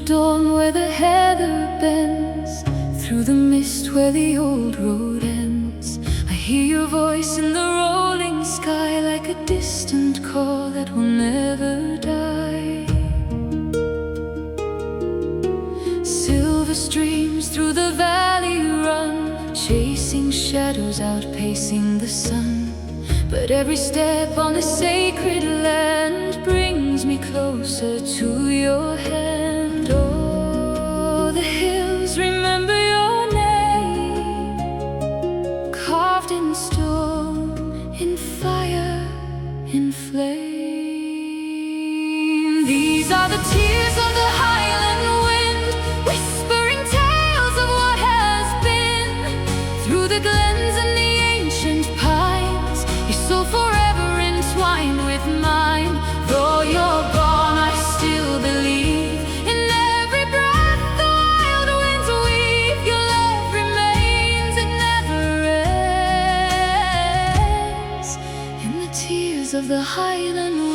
dawn where the heather bends, through the mist where the old road ends. I hear your voice in the rolling sky, like a distant call that will never die. Silver streams through the valley run, chasing shadows, outpacing the sun. But every step on this sacred land brings me closer to your hand. Oh, the hills remember your name, carved in stone, in fire, in flame. These are the tears of the Highland wind, whispering tales of what has been. Through the glens and the ancient pines, your soul forever entwined with mine. Though you're gone, I still believe in every breath the wild winds weave. Your love remains, it never ends, in the tears of the Highland wind.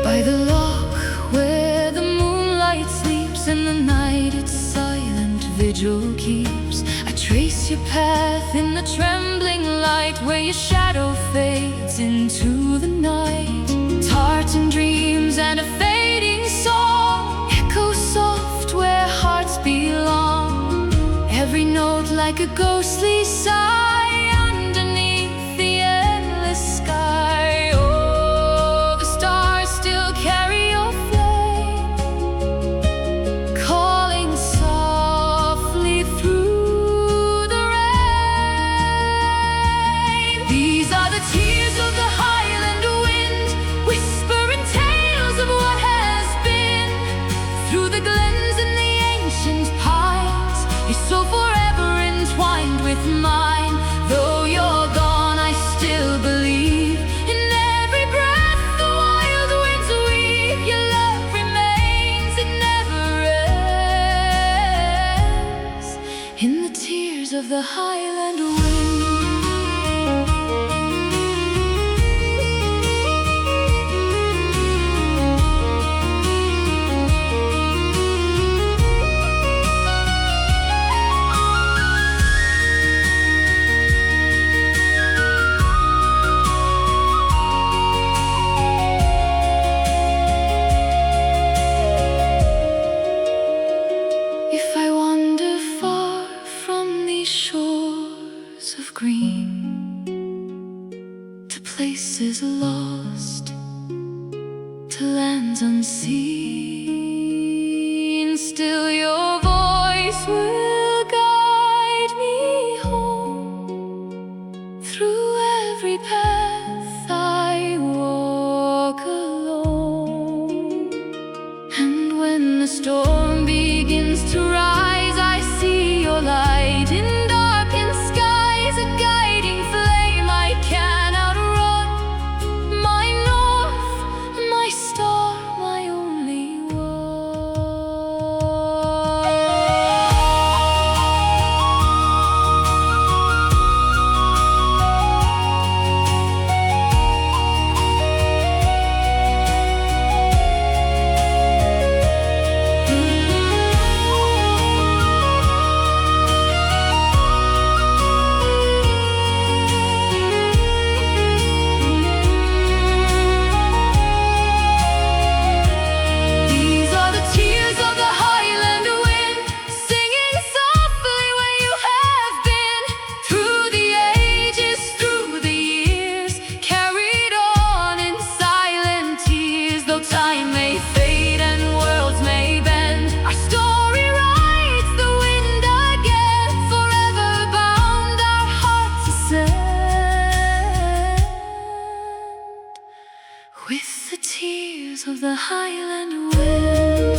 By the loch where the moonlight sleeps, in the night its silent vigil keeps, I trace your path in the trembling light, where your shadow fades into the night. Tartan dreams and a fading song echo soft where hearts belong, every note like a ghostly sigh underneath the endless sky. Oh, the stars still carry your flame, calling softly through the rain. These are the tears of the Highland wind, whispering tales of what has been. Through the glens and the ancient pines, your soul forever entwined with mine. Though you're gone, I still believe in every breath the wild winds weave. Your love remains, it never ends, in the tears of the Highland wind. If I wander far from these shores of green, to places lost, to lands unseen, still your voice will guide me home. Through every path I walk alone, and when the storm begins to rise, I see your light in darkened skies, a guiding flame I can outrun. My north, my star, my only These are the tears of the Highland wind, singing softly where you have been. Through the ages, through the years, carried on in silent tears. Though time may fade and worlds may bend, our story rides the wind again. Forever bound, our hearts ascend, with the tears of the Highland wind.